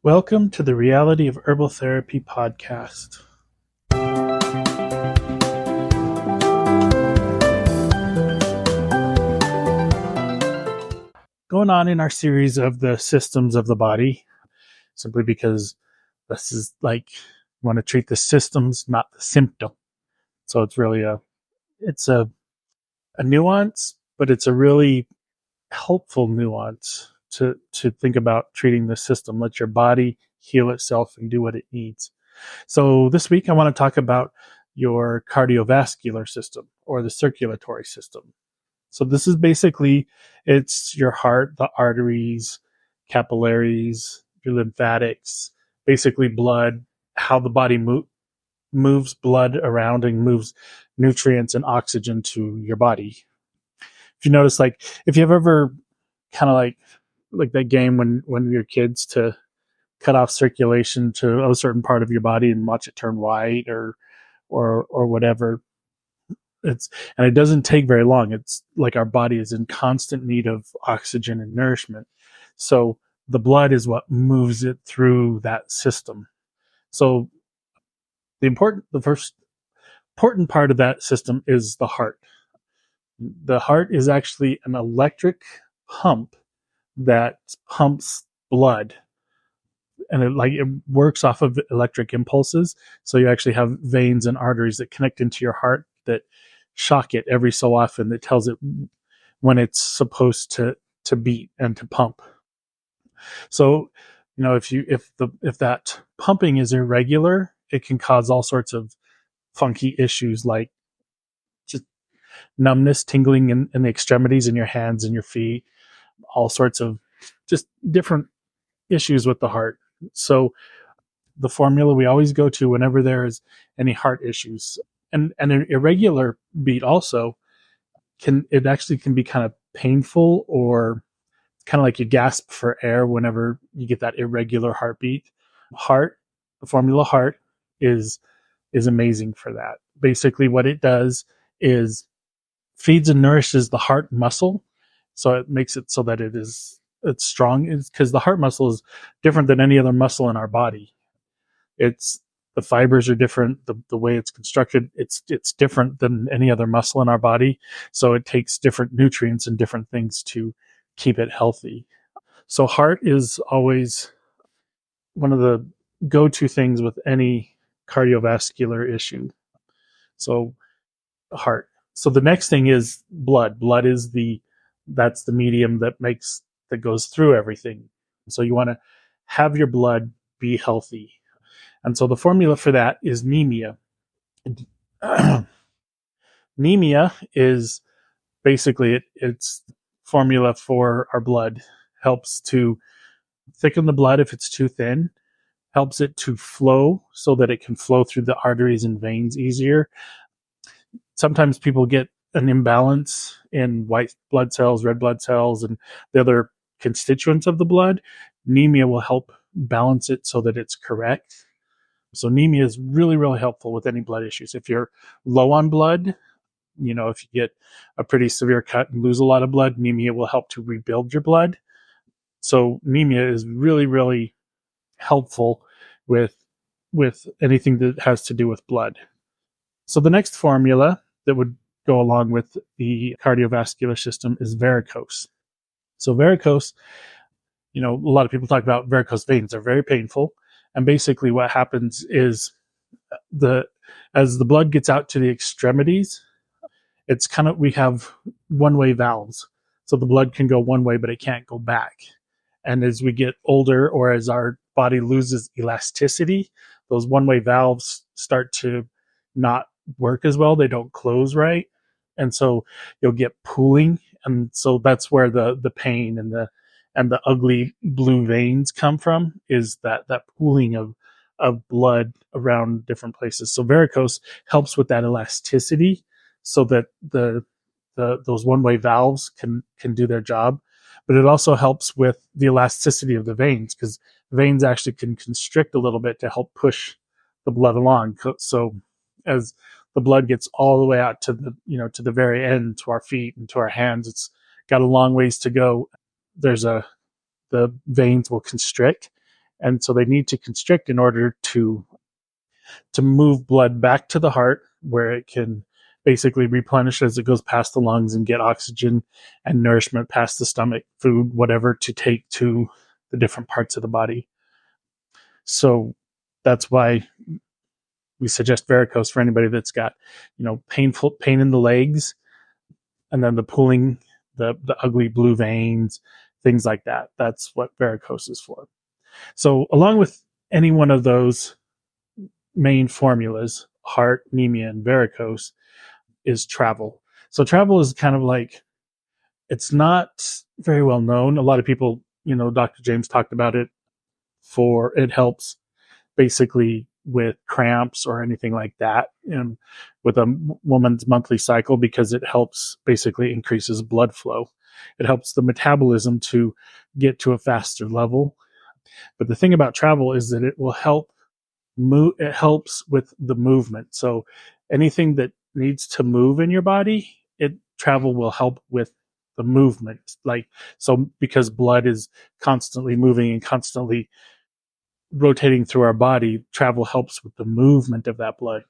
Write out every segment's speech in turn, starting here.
Welcome to the Reality of Herbal Therapy podcast. Going on in our series of the systems of the body, simply because this is like you want to treat the systems, not the symptom. So it's really a nuance, but it's a really helpful nuance to think about treating the system. Let your body heal itself and do what it needs. So this week I want to talk about your cardiovascular system or the circulatory system. So this is basically, it's your heart, the arteries, capillaries, your lymphatics, basically blood, how the body moves blood around and moves nutrients and oxygen to your body. If you notice, like if you've ever kind of like that game when you're kids to cut off circulation to a certain part of your body and watch it turn white or whatever. And it doesn't take very long. It's like our body is in constant need of oxygen and nourishment. So the blood is what moves it through that system. So the first important part of that system is the heart. The heart is actually an electric pump that pumps blood, and it works off of electric impulses. So you actually have veins and arteries that connect into your heart that shock it every so often, that tells it when it's supposed to beat and to pump. So, if that pumping is irregular, it can cause all sorts of funky issues like just numbness, tingling in the extremities in your hands and your feet, all sorts of just different issues with the heart. So the formula we always go to whenever there is any heart issues, and an irregular beat also can be kind of painful, or kind of like you gasp for air whenever you get that irregular heartbeat. The formula heart is amazing for that. Basically what it does is feeds and nourishes the heart muscle. So it makes it so that it's strong, because the heart muscle is different than any other muscle in our body. The fibers are different. The way it's constructed, it's different than any other muscle in our body. So it takes different nutrients and different things to keep it healthy. So heart is always one of the go-to things with any cardiovascular issue. So heart. So the next thing is blood. Blood is that's the medium that goes through everything. So you want to have your blood be healthy. And so the formula for that is Nemia. Nemia is basically it's formula for our blood. Helps to thicken the blood if it's too thin. Helps it to flow so that it can flow through the arteries and veins easier. Sometimes people get an imbalance in white blood cells, red blood cells, and the other constituents of the blood. Nemia will help balance it so that it's correct. So Nemia is really, really helpful with any blood issues. If you're low on blood, if you get a pretty severe cut and lose a lot of blood, Nemia will help to rebuild your blood. So Nemia is really, really helpful with anything that has to do with blood. So the next formula that would go along with the cardiovascular system is varicose. So varicose, a lot of people talk about varicose veins. They're very painful. And basically what happens is as the blood gets out to the extremities, we have one-way valves. So the blood can go one way, but it can't go back. And as we get older, or as our body loses elasticity, those one-way valves start to not work as well. They don't close right. And so you'll get pooling. And so that's where the pain and the ugly blue veins come from, is that pooling of blood around different places. So varicose helps with that elasticity so that those one-way valves can do their job. But it also helps with the elasticity of the veins, because veins actually can constrict a little bit to help push the blood along. So as the blood gets all the way out to the very end, to our feet and to our hands, it's got a long ways to go. The veins will constrict, And so they need to constrict in order to move blood back to the heart, where it can basically replenish as it goes past the lungs and get oxygen and nourishment past the stomach, food, whatever, to take to the different parts of the body. So that's why we suggest varicose for anybody that's got, pain in the legs, and then the pooling, the ugly blue veins, things like that. That's what varicose is for. So along with any one of those main formulas, heart, Nemia, and varicose, is travel. So travel is kind of like, it's not very well known. A lot of people, Dr. James talked about it, for it helps basically with cramps or anything like that, and with a woman's monthly cycle, because it helps, basically increases blood flow. It helps the metabolism to get to a faster level. But the thing about travel is that it will help move. It helps with the movement. So anything that needs to move in your body, travel will help with the movement. So because blood is constantly moving and constantly rotating through our body, travel helps with the movement of that blood.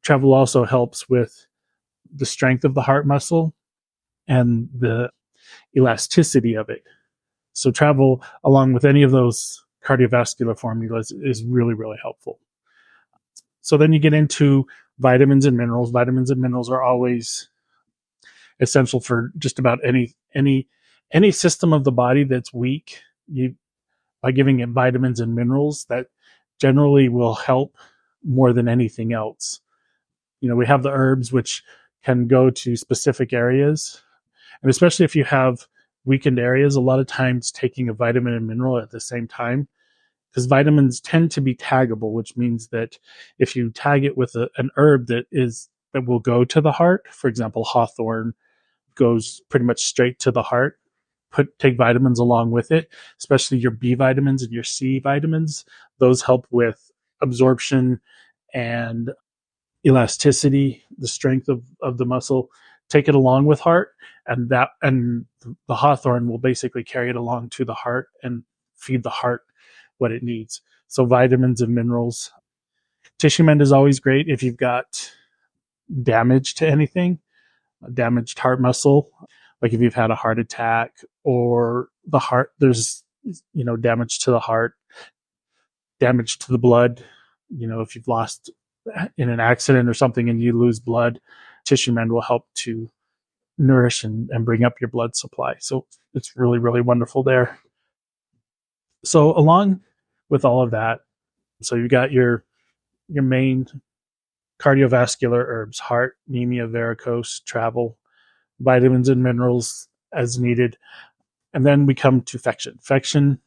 Travel also helps with the strength of the heart muscle and the elasticity of it. So travel, along with any of those cardiovascular formulas, is really, really helpful. So then you get into vitamins and minerals. Vitamins and minerals are always essential for just about any system of the body that's weak. By giving it vitamins and minerals, that generally will help more than anything else. We have the herbs, which can go to specific areas. And especially if you have weakened areas, a lot of times taking a vitamin and mineral at the same time, because vitamins tend to be taggable, which means that if you tag it with an herb that will go to the heart, for example, hawthorn goes pretty much straight to the heart, take vitamins along with it, especially your B vitamins and your C vitamins. Those help with absorption and elasticity, the strength of the muscle. Take it along with heart, and the hawthorn will basically carry it along to the heart and feed the heart what it needs. So vitamins and minerals. Tissue mend is always great if you've got damage to anything, a damaged heart muscle, like if you've had a heart attack, or the heart, there's damage to the heart, damage to the blood. If you've lost in an accident or something and you lose blood, tissue mend will help to nourish and bring up your blood supply. So it's really, really wonderful there. So along with all of that, so you've got your main cardiovascular herbs: heart, Nemia, varicose, travel, vitamins and minerals as needed. And then we come to fection. Fection,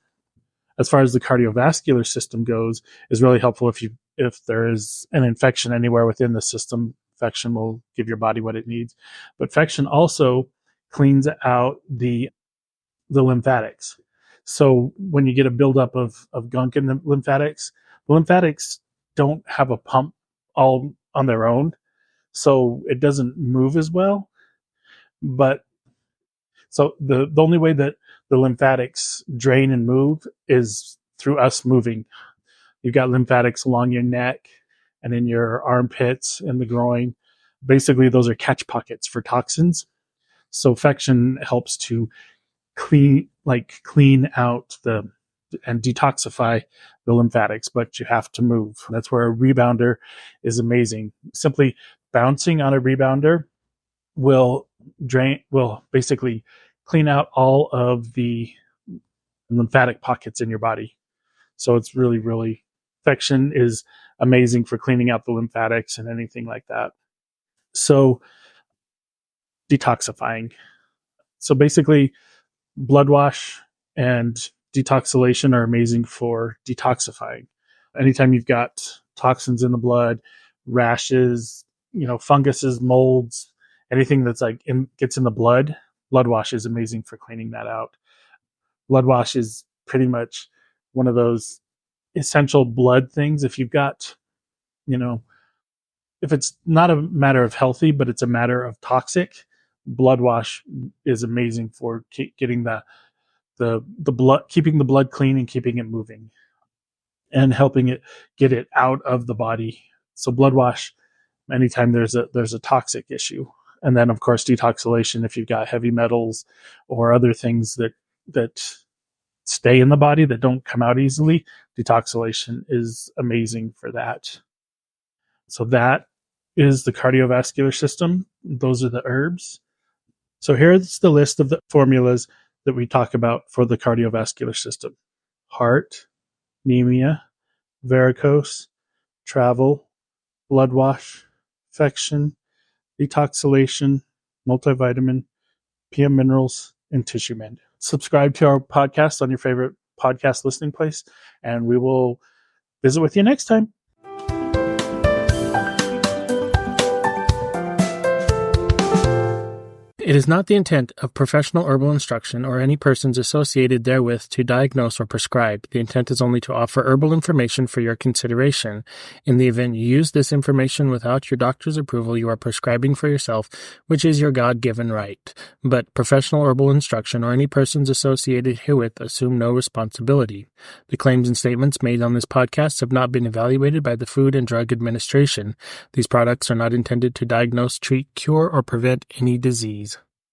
as far as the cardiovascular system goes, is really helpful if there is an infection anywhere within the system. Fection will give your body what it needs. But fection also cleans out the lymphatics. So when you get a buildup of gunk in the lymphatics don't have a pump all on their own, so it doesn't move as well. But so the only way that the lymphatics drain and move is through us moving. You've got lymphatics along your neck and in your armpits and the groin. Basically, those are catch pockets for toxins. So fection helps to clean out and detoxify the lymphatics, but you have to move. That's where a rebounder is amazing. Simply bouncing on a rebounder will basically clean out all of the lymphatic pockets in your body. So it's really, really, fection is amazing for cleaning out the lymphatics and anything like that. So detoxifying. So basically, blood wash and detoxylation are amazing for detoxifying. Anytime you've got toxins in the blood, rashes, funguses, molds, anything that's gets in the blood wash is amazing for cleaning that out. Blood wash is pretty much one of those essential blood things. If you've got, if it's not a matter of healthy, but it's a matter of toxic, blood wash is amazing for getting the the blood, keeping the blood clean and keeping it moving, and helping it get it out of the body. So blood wash, anytime there's a toxic issue. And then of course detoxylation if you've got heavy metals or other things that stay in the body that don't come out easily. Detoxylation is amazing for that. So that is the cardiovascular system. Those are the herbs. So here's the list of the formulas that we talk about for the cardiovascular system: heart, Nemia, varicose, travel, blood wash, infection, detoxylation, multivitamin, PM minerals, and tissue mend. Subscribe to our podcast on your favorite podcast listening place, and we will visit with you next time. It is not the intent of professional herbal instruction or any persons associated therewith to diagnose or prescribe. The intent is only to offer herbal information for your consideration. In the event you use this information without your doctor's approval, you are prescribing for yourself, which is your God-given right. But professional herbal instruction or any persons associated herewith assume no responsibility. The claims and statements made on this podcast have not been evaluated by the Food and Drug Administration. These products are not intended to diagnose, treat, cure, or prevent any disease.